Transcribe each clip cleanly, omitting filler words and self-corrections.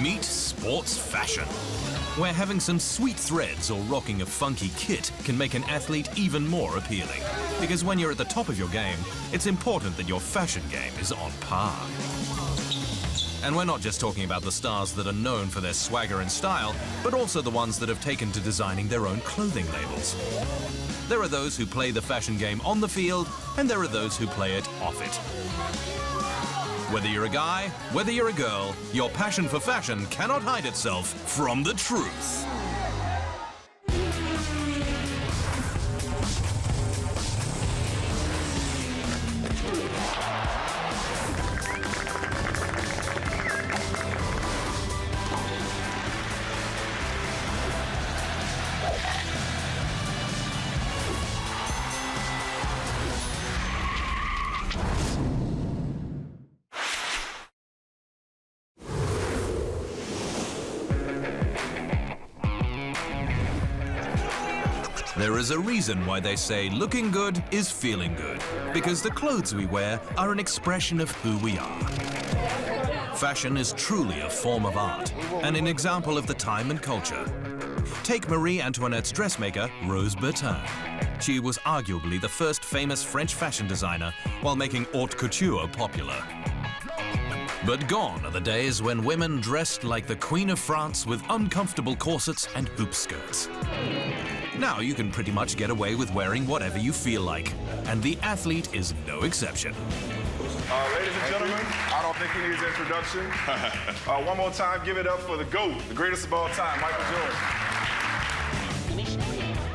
Meet sports fashion, where having some sweet threads or rocking a funky kit can make an athlete even more appealing. Because when you're at the top of your game, it's important that your fashion game is on par. And we're not just talking about the stars that are known for their swagger and style, but also the ones that have taken to designing their own clothing labels. There are those who play the fashion game on the field, and there are those who play it off it. Whether you're a guy, whether you're a girl, your passion for fashion cannot hide itself from the truth. There is a reason why they say looking good is feeling good, because the clothes we wear are an expression of who we are. Fashion is truly a form of art, and an example of the time and culture. Take Marie Antoinette's dressmaker, Rose Bertin. She was arguably the first famous French fashion designer while making haute couture popular. But gone are the days when women dressed like the Queen of France with uncomfortable corsets and hoop skirts. Now you can pretty much get away with wearing whatever you feel like, and the athlete is no exception. Ladies and gentlemen, I don't think he needs introduction. One more time, give it up for the GOAT, the greatest of all time, Michael Jordan.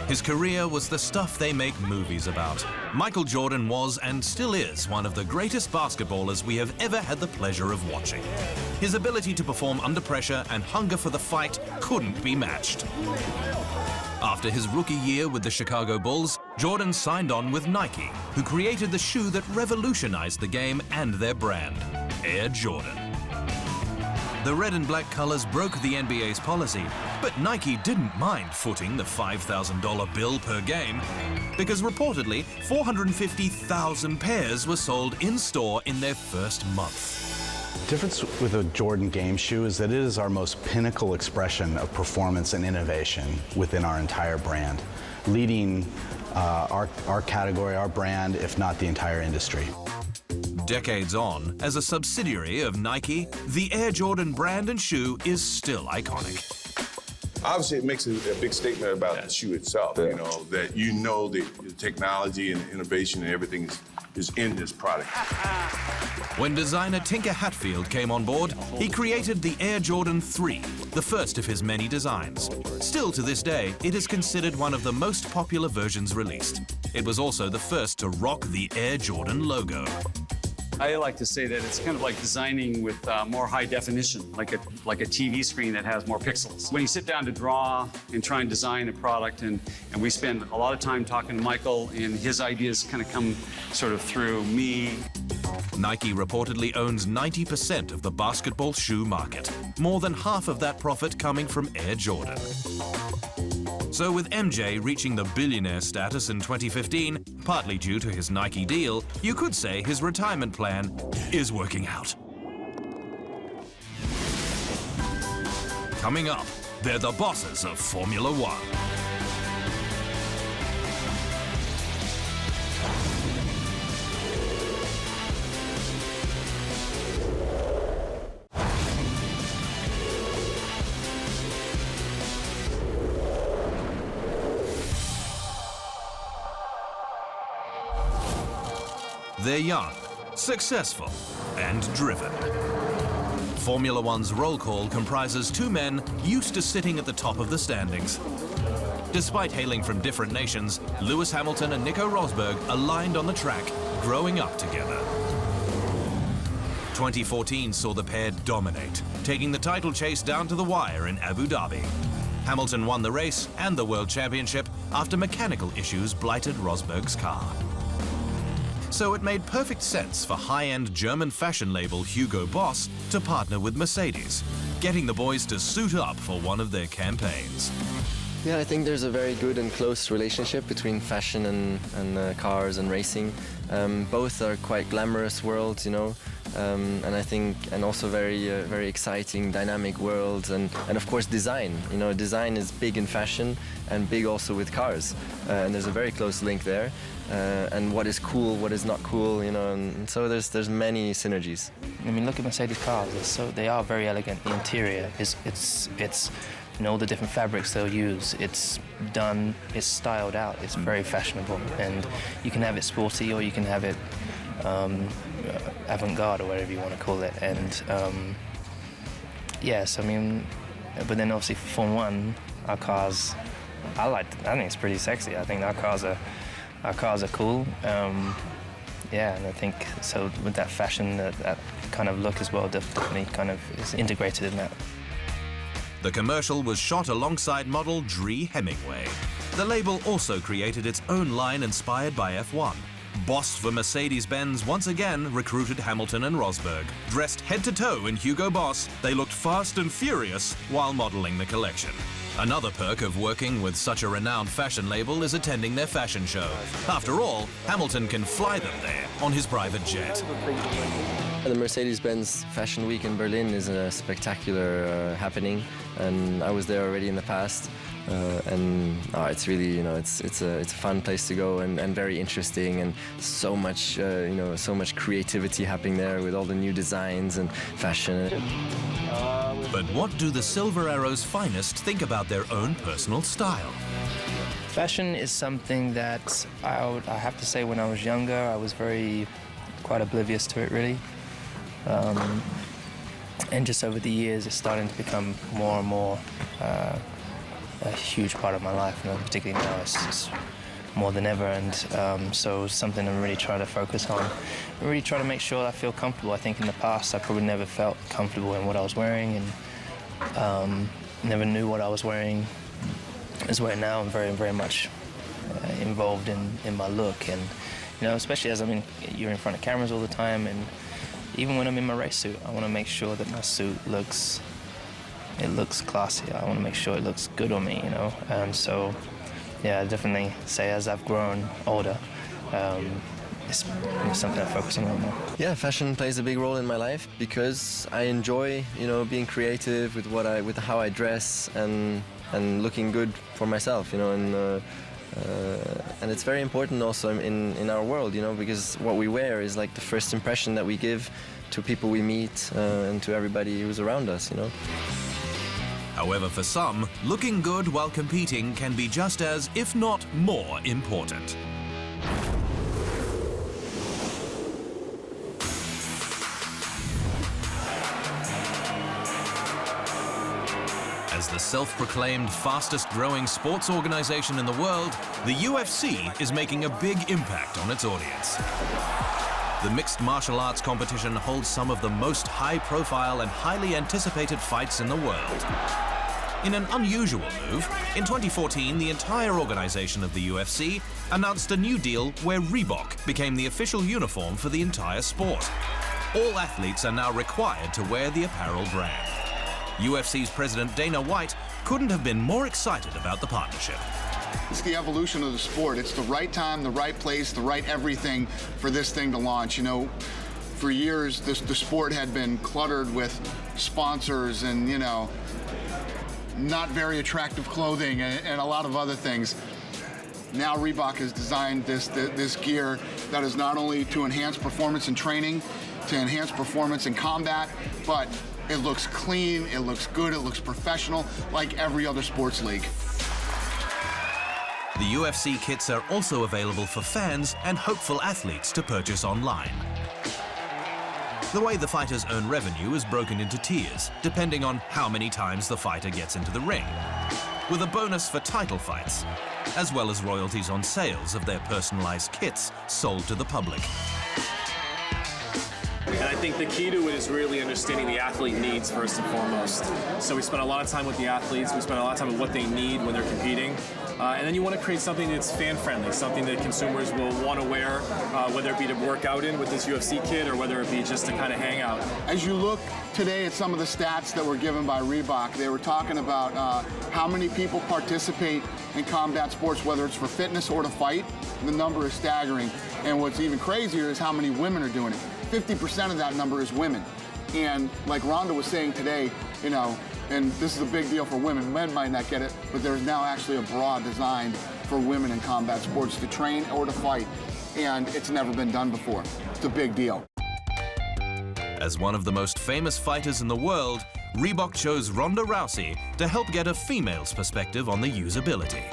His career was the stuff they make movies about. Michael Jordan was and still is one of the greatest basketballers we have ever had the pleasure of watching. His ability to perform under pressure and hunger for the fight couldn't be matched. After his rookie year with the Chicago Bulls, Jordan signed on with Nike, who created the shoe that revolutionized the game and their brand, Air Jordan. The red and black colors broke the NBA's policy, but Nike didn't mind footing the $5,000 bill per game, because reportedly 450,000 pairs were sold in-store in their first month. The difference with a Jordan game shoe is that it is our most pinnacle expression of performance and innovation within our entire brand, leading our category, our brand, if not the entire industry. Decades on, as a subsidiary of Nike, the Air Jordan brand and shoe is still iconic. Obviously, it makes a big statement about the shoe itself, you know the technology and innovation and everything is in this product. When designer Tinker Hatfield came on board, he created the Air Jordan 3, the first of his many designs. Still to this day, it is considered one of the most popular versions released. It was also the first to rock the Air Jordan logo. I like to say that it's kind of like designing with more high definition, like a TV screen that has more pixels. When you sit down to draw and try and design a product, and we spend a lot of time talking to Michael, and his ideas kind of come sort of through me. Nike reportedly owns 90% of the basketball shoe market, more than half of that profit coming from Air Jordan. So with MJ reaching the billionaire status in 2015, partly due to his Nike deal, you could say his retirement plan is working out. Coming up, they're the bosses of Formula One. They're young, successful, and driven. Formula One's roll call comprises two men used to sitting at the top of the standings. Despite hailing from different nations, Lewis Hamilton and Nico Rosberg aligned on the track, growing up together. 2014 saw the pair dominate, taking the title chase down to the wire in Abu Dhabi. Hamilton won the race and the World Championship after mechanical issues blighted Rosberg's car. So it made perfect sense for high-end German fashion label Hugo Boss to partner with Mercedes, getting the boys to suit up for one of their campaigns. Yeah, I think there's a very good and close relationship between fashion and cars and racing. Both are quite glamorous worlds, you know. and I think, and also very exciting, dynamic worlds, and of course design. You know, design is big in fashion and big also with cars, and there's a very close link there. And what is cool, what is not cool, you know, and so there's many synergies. I mean, look at Mercedes cars. They are very elegant. The interior is you know, all the different fabrics they'll use. It's styled out. It's very fashionable, and you can have it sporty or you can have it avant-garde or whatever you want to call it. And yes, I mean, but then obviously for Formula 1, our cars, I think it's pretty sexy. I think our cars are cool. Yeah, and I think so with that fashion, that kind of look as well, definitely kind of is integrated in that. The commercial was shot alongside model Dree Hemingway. The label also created its own line inspired by F1. Boss for Mercedes-Benz once again recruited Hamilton and Rosberg. Dressed head-to-toe in Hugo Boss, they looked fast and furious while modeling the collection. Another perk of working with such a renowned fashion label is attending their fashion show. After all, Hamilton can fly them there on his private jet. The Mercedes-Benz Fashion Week in Berlin is a spectacular happening, and I was there already in the past. It's really, you know, it's a fun place to go, and very interesting, and so much so much creativity happening there with all the new designs and fashion. But what do the Silver Arrow's finest think about their own personal style? Fashion is something that I have to say, when I was younger, I was quite oblivious to it, really. And just over the years, it's starting to become more and more a huge part of my life, and particularly now it's more than ever. And so something I'm really trying to focus on. I'm really trying to make sure I feel comfortable. I think in the past I probably never felt comfortable in what I was wearing, and never knew what I was wearing. As where now I'm very much involved in my look, and you know, especially as you're in front of cameras all the time, and even when I'm in my race suit, I want to make sure that my suit looks classy. I want to make sure it looks good on me, you know. And so, yeah, I definitely say as I've grown older, it's something I focus on a lot more. Yeah, fashion plays a big role in my life because I enjoy, you know, being creative with how I dress and looking good for myself, you know, and it's very important also in our world, you know, because what we wear is like the first impression that we give to people we meet and to everybody who's around us, you know. However, for some, looking good while competing can be just as, if not more, important. As the self-proclaimed fastest-growing sports organization in the world, the UFC is making a big impact on its audience. The mixed martial arts competition holds some of the most high-profile and highly anticipated fights in the world. In an unusual move, in 2014, the entire organization of the UFC announced a new deal where Reebok became the official uniform for the entire sport. All athletes are now required to wear the apparel brand. UFC's president Dana White couldn't have been more excited about the partnership. It's the evolution of the sport. It's the right time, the right place, the right everything for this thing to launch. You know, for years, the sport had been cluttered with sponsors and, you know, not very attractive clothing and a lot of other things. Now Reebok has designed this gear that is not only to enhance performance in training, to enhance performance in combat, but it looks clean, it looks good, it looks professional, like every other sports league. The UFC kits are also available for fans and hopeful athletes to purchase online. The way the fighters earn revenue is broken into tiers, depending on how many times the fighter gets into the ring, with a bonus for title fights, as well as royalties on sales of their personalized kits sold to the public. And I think the key to it is really understanding the athlete needs first and foremost. So we spend a lot of time with the athletes, we spend a lot of time with what they need when they're competing. And then you want to create something that's fan-friendly, something that consumers will want to wear, whether it be to work out in with this UFC kit or whether it be just to kind of hang out. As you look today at some of the stats that were given by Reebok, they were talking about how many people participate in combat sports, whether it's for fitness or to fight. The number is staggering. And what's even crazier is how many women are doing it. 50% of that number is women. And like Rhonda was saying today, you know, and this is a big deal for women. Men might not get it, but there's now actually a bra designed for women in combat sports to train or to fight. And it's never been done before. It's a big deal. As one of the most famous fighters in the world, Reebok chose Ronda Rousey to help get a female's perspective on the usability.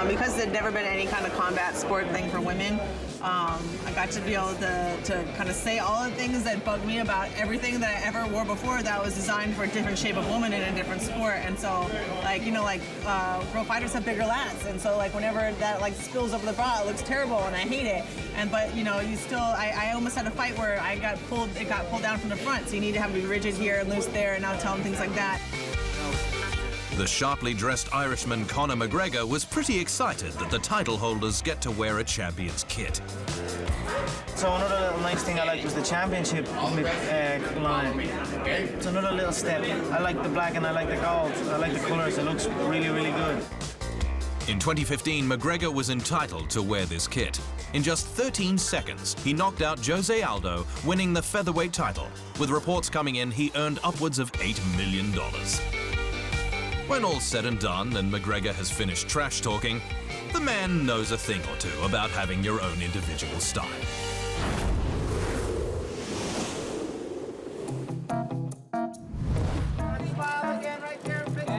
Because there'd never been any kind of combat sport thing for women, I got to be able to kind of say all the things that bugged me about everything that I ever wore before that was designed for a different shape of woman in a different sport. And so, like, you know, like girl fighters have bigger lats, and so like whenever that like spills over the bra, it looks terrible, and I hate it. And but you know, you still, I almost had a fight where it got pulled down from the front, so you need to have to be rigid here and loose there, and now tell them things like that. The sharply dressed Irishman Conor McGregor was pretty excited that the title holders get to wear a champion's kit. So another little nice thing I liked was the championship line. It's another little step. I like the black and I like the gold. I like the colours. It looks really, really good. In 2015, McGregor was entitled to wear this kit. In just 13 seconds, he knocked out Jose Aldo, winning the featherweight title. With reports coming in, he earned upwards of $8 million. When all's said and done and McGregor has finished trash talking, the man knows a thing or two about having your own individual style.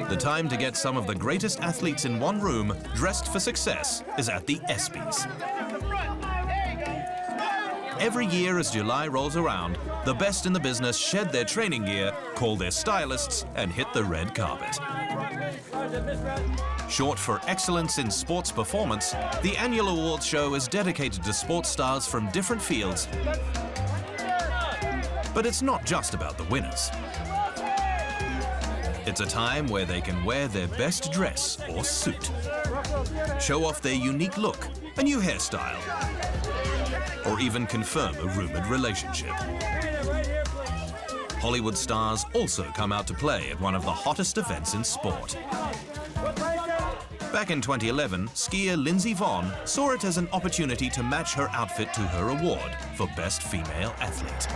The time to get some of the greatest athletes in one room dressed for success is at the ESPYs. Every year as July rolls around, the best in the business shed their training gear, call their stylists, and hit the red carpet. Short for Excellence in Sports Performance, the annual awards show is dedicated to sports stars from different fields. But it's not just about the winners. It's a time where they can wear their best dress or suit, show off their unique look, a new hairstyle, or even confirm a rumored relationship. Hollywood stars also come out to play at one of the hottest events in sport. Back in 2011, skier Lindsey Vonn saw it as an opportunity to match her outfit to her award for Best Female Athlete.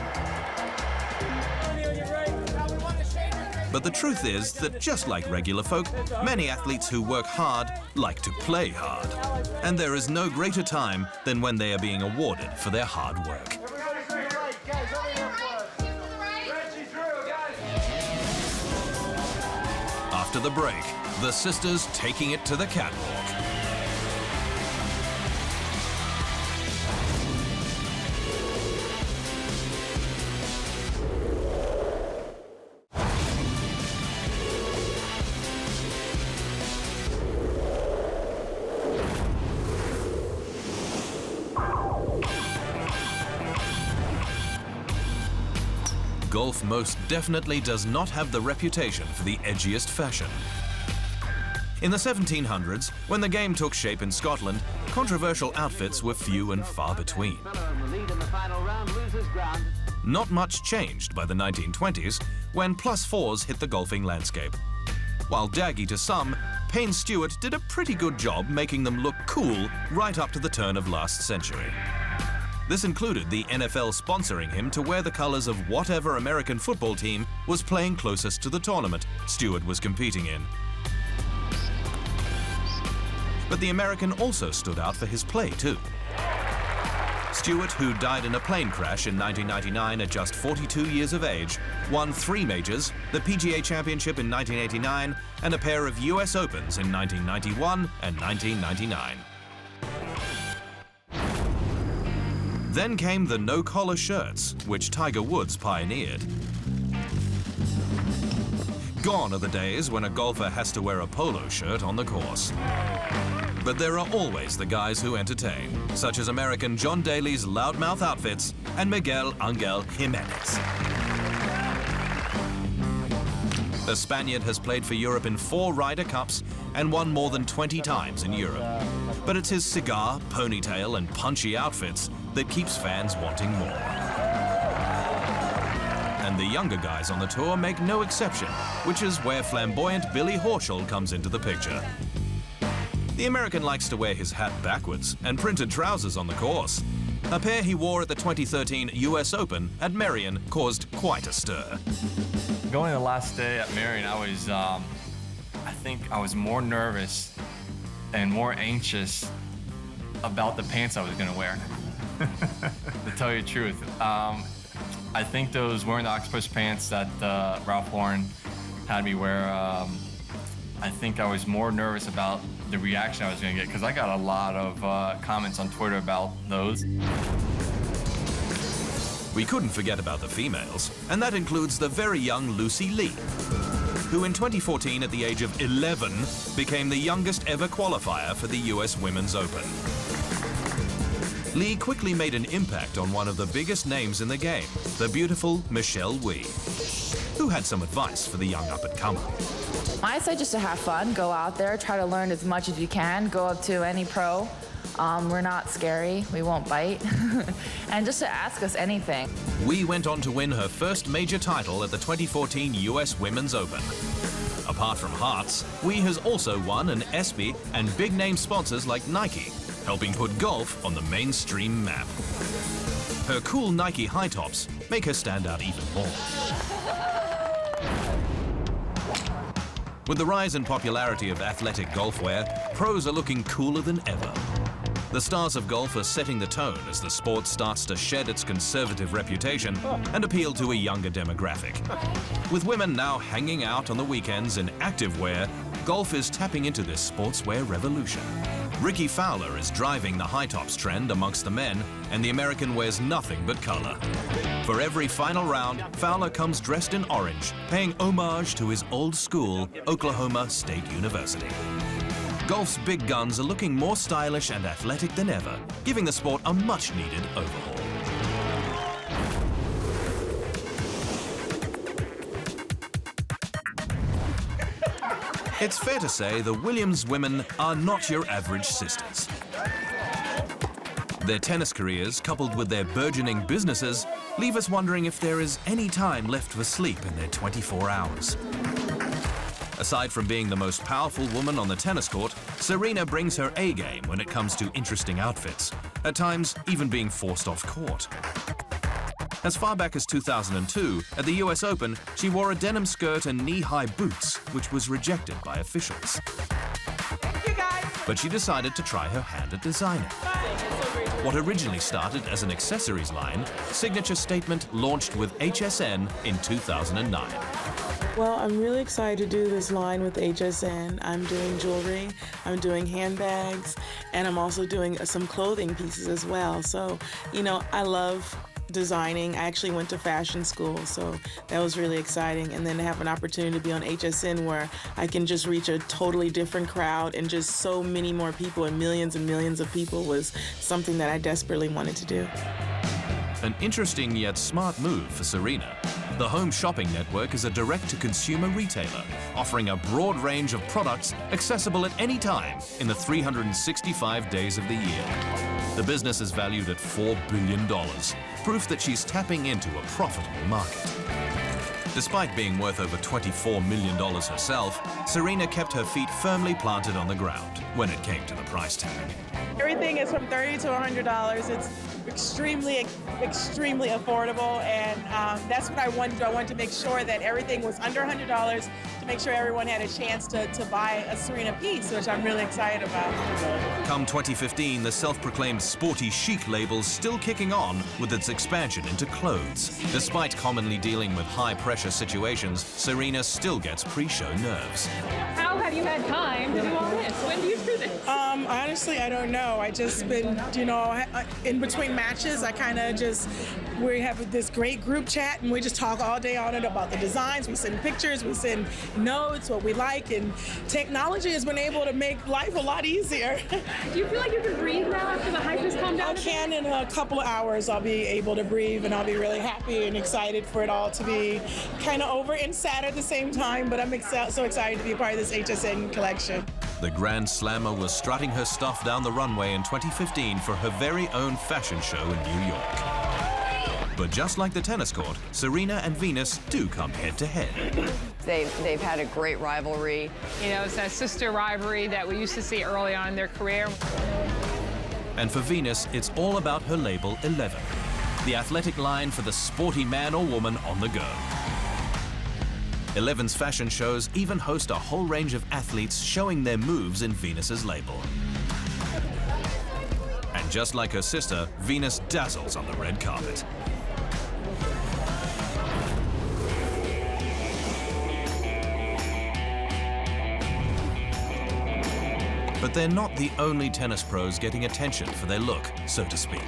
But the truth is that just like regular folk, many athletes who work hard like to play hard. And there is no greater time than when they are being awarded for their hard work. After the break, the sisters taking it to the catwalk. Golf most definitely does not have the reputation for the edgiest fashion. In the 1700s, when the game took shape in Scotland, controversial outfits were few and far between. Not much changed by the 1920s, when +4s hit the golfing landscape. While daggy to some, Payne Stewart did a pretty good job making them look cool right up to the turn of last century. This included the NFL sponsoring him to wear the colors of whatever American football team was playing closest to the tournament Stewart was competing in. But the American also stood out for his play too. Stewart, who died in a plane crash in 1999 at just 42 years of age, won 3 majors, the PGA Championship in 1989, and a pair of US Opens in 1991 and 1999. Then came the no-collar shirts, which Tiger Woods pioneered. Gone are the days when a golfer has to wear a polo shirt on the course. But there are always the guys who entertain, such as American John Daly's loudmouth outfits and Miguel Angel Jimenez. The Spaniard has played for Europe in 4 Ryder Cups and won more than 20 times in Europe. But it's his cigar, ponytail, and punchy outfits that keeps fans wanting more. And the younger guys on the tour make no exception, which is where flamboyant Billy Horschel comes into the picture. The American likes to wear his hat backwards and printed trousers on the course. A pair he wore at the 2013 US Open at Merion caused quite a stir. Going the last day at Merion, I think I was more nervous and more anxious about the pants I was gonna wear, to tell you the truth. I think those wearing the octopus pants that Ralph Lauren had me wear, I think I was more nervous about the reaction I was gonna get, because I got a lot of comments on Twitter about those. We couldn't forget about the females, and that includes the very young Lucy Lee, who in 2014, at the age of 11, became the youngest ever qualifier for the US Women's Open. Lee quickly made an impact on one of the biggest names in the game, the beautiful Michelle Wie, who had some advice for the young up-and-comer. I say just to have fun, go out there, try to learn as much as you can, go up to any pro. We're not scary, we won't bite, and just to ask us anything. Wie went on to win her first major title at the 2014 US Women's Open. Apart from hearts, Wie has also won an ESPY and big-name sponsors like Nike, helping put golf on the mainstream map. Her cool Nike high tops make her stand out even more. With the rise in popularity of athletic golf wear, pros are looking cooler than ever. The stars of golf are setting the tone as the sport starts to shed its conservative reputation and appeal to a younger demographic. With women now hanging out on the weekends in active wear, golf is tapping into this sportswear revolution. Rickie Fowler is driving the high tops trend amongst the men, and the American wears nothing but color. For every final round, Fowler comes dressed in orange, paying homage to his old school, Oklahoma State University. Golf's big guns are looking more stylish and athletic than ever, giving the sport a much-needed overhaul. It's fair to say the Williams women are not your average sisters. Their tennis careers, coupled with their burgeoning businesses, leave us wondering if there is any time left for sleep in their 24 hours. Aside from being the most powerful woman on the tennis court, Serena brings her A-game when it comes to interesting outfits, at times even being forced off court. As far back as 2002, at the US Open, she wore a denim skirt and knee-high boots, which was rejected by officials. But she decided to try her hand at designing. What originally started as an accessories line, Signature Statement launched with HSN in 2009. Well, I'm really excited to do this line with HSN. I'm doing jewelry, I'm doing handbags, and I'm also doing some clothing pieces as well. So, you know, I love designing. I actually went to fashion school, so that was really exciting. And then to have an opportunity to be on HSN where I can just reach a totally different crowd and just so many more people and millions of people was something that I desperately wanted to do. An interesting yet smart move for Serena. The Home Shopping Network is a direct-to-consumer retailer, offering a broad range of products accessible at any time in the 365 days of the year. The business is valued at $4 billion, proof that she's tapping into a profitable market. Despite being worth over $24 million herself, Serena kept her feet firmly planted on the ground when it came to the price tag. Everything is from $30 to $100. It's extremely affordable, and that's what I wanted to do. I wanted to make sure that everything was under $100 to make sure everyone had a chance to buy a Serena piece, which I'm really excited about. Come 2015, the self-proclaimed sporty chic label's still kicking on with its expansion into clothes. Despite commonly dealing with high-pressure situations, Serena still gets pre-show nerves. How have you had time to do all this? When do you do this? Honestly, I don't know. I just been, you know, in between matches, we have this great group chat and we just talk all day on it about the designs. We send pictures, we send notes, what we like, and technology has been able to make life a lot easier. Do you feel like you can breathe now after the hype has calmed down? I can. In a couple of hours, I'll be able to breathe and I'll be really happy and excited for it all to be kind of over and sad at the same time, but I'm so excited to be a part of this HSN collection. The Grand Slammer was strutting her stuff down the runway in 2015 for her very own fashion show in New York. But just like the tennis court, Serena and Venus do come head-to-head. They've had a great rivalry. You know, it's that sister rivalry that we used to see early on in their career. And for Venus, it's all about her label 11, the athletic line for the sporty man or woman on the go. 11's fashion shows even host a whole range of athletes showing their moves in Venus's label. And just like her sister, Venus dazzles on the red carpet. But they're not the only tennis pros getting attention for their look, so to speak.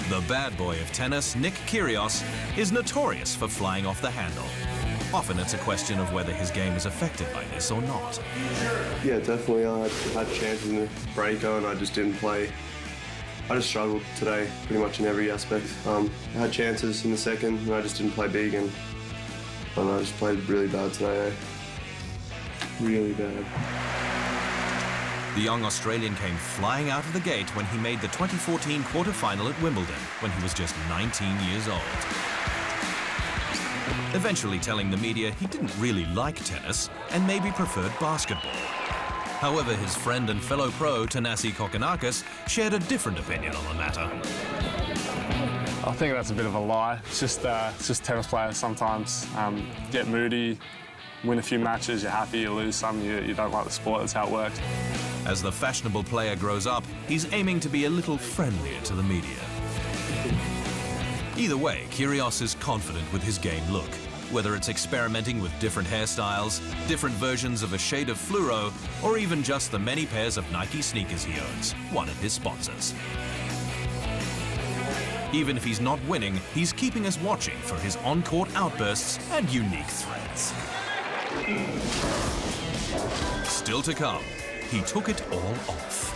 The bad boy of tennis, Nick Kyrgios, is notorious for flying off the handle. Often it's a question of whether his game is affected by this or not. Yeah, definitely. I had chances in the break and I just didn't play. I just struggled today, pretty much in every aspect. I had chances in the second and I just didn't play big, and I just played really bad today. Really bad. The young Australian came flying out of the gate when he made the 2014 quarter-final at Wimbledon when he was just 19 years old. Eventually telling the media he didn't really like tennis and maybe preferred basketball. However, his friend and fellow pro, Thanasi Kokkinakis, shared a different opinion on the matter. I think that's a bit of a lie. It's just tennis players sometimes get moody, win a few matches, you're happy, you lose some, you don't like the sport. That's how it works. As the fashionable player grows up, he's aiming to be a little friendlier to the media. Either way, Kyrgios is confident with his game look, whether it's experimenting with different hairstyles, different versions of a shade of fluoro, or even just the many pairs of Nike sneakers he owns, one of his sponsors. Even if he's not winning, he's keeping us watching for his on-court outbursts and unique threats. Still to come, he took it all off.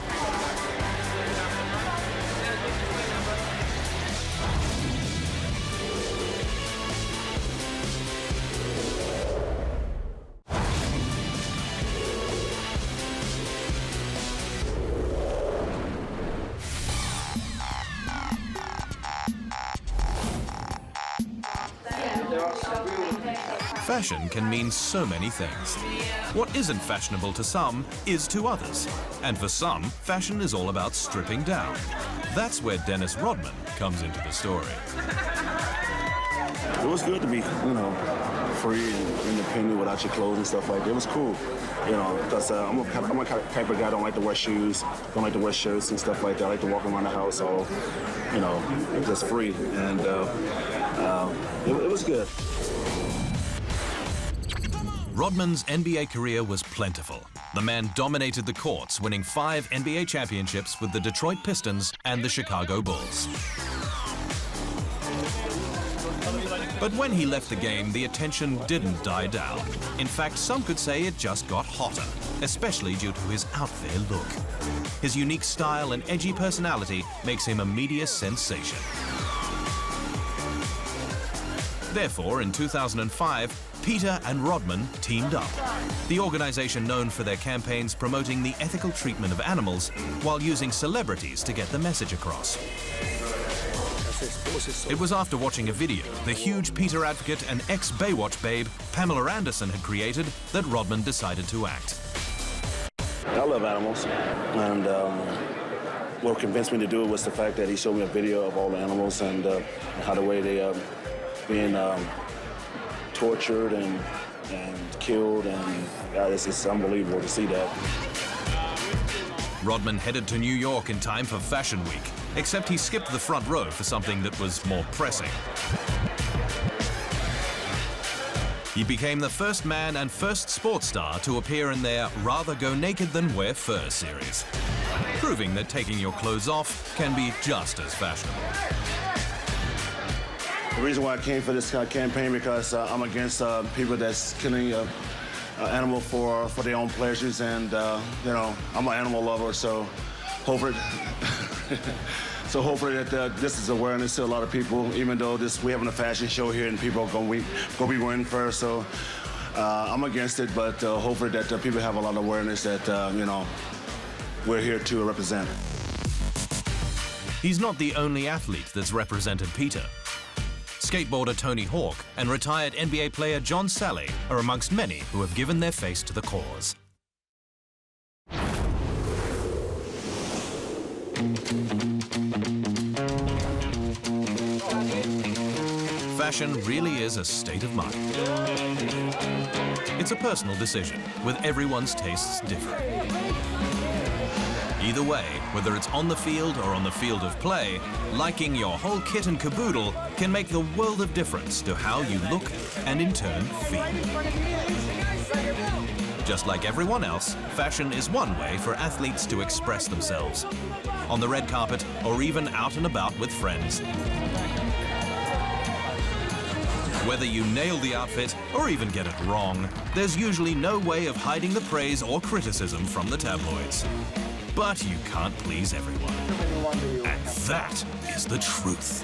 Fashion can mean so many things. What isn't fashionable to some is to others. And for some, fashion is all about stripping down. That's where Dennis Rodman comes into the story. It was good to be, free and independent without your clothes and stuff like that. It was cool, because I'm a type of guy, don't like to wear shoes, don't like to wear shirts and stuff like that. I like to walk around the house all, just free. And it was good. Rodman's NBA career was plentiful. The man dominated the courts, winning 5 NBA championships with the Detroit Pistons and the Chicago Bulls. But when he left the game, the attention didn't die down. In fact, some could say it just got hotter, especially due to his out there look. His unique style and edgy personality makes him a media sensation. Therefore, in 2005, Peter and Rodman teamed up. The organization known for their campaigns promoting the ethical treatment of animals while using celebrities to get the message across. It was after watching a video the huge Peter advocate and ex-Baywatch babe Pamela Anderson had created that Rodman decided to act. I love animals, and what convinced me to do it was the fact that he showed me a video of all the animals and how the way they being tortured and killed, and it's just unbelievable to see that. Rodman headed to New York in time for Fashion Week, except he skipped the front row for something that was more pressing. He became the first man and first sports star to appear in their Rather Go Naked Than Wear Fur series, proving that taking your clothes off can be just as fashionable. The reason why I came for this campaign because I'm against people that's killing an animal for their own pleasures, and I'm an animal lover, so hopefully that this is awareness to a lot of people. Even though we're having a fashion show here and people are going to be wearing fur, so I'm against it, but hopefully that people have a lot of awareness that we're here to represent. He's not the only athlete that's represented Peter. Skateboarder Tony Hawk and retired NBA player John Sally are amongst many who have given their face to the cause. Fashion really is a state of mind. It's a personal decision, with everyone's tastes different. Either way, whether it's on the field or on the field of play, liking your whole kit and caboodle can make the world of difference to how you look and in turn feel. Just like everyone else, fashion is one way for athletes to express themselves, on the red carpet or even out and about with friends. Whether you nail the outfit or even get it wrong, there's usually no way of hiding the praise or criticism from the tabloids. But you can't please everyone. And that is the truth.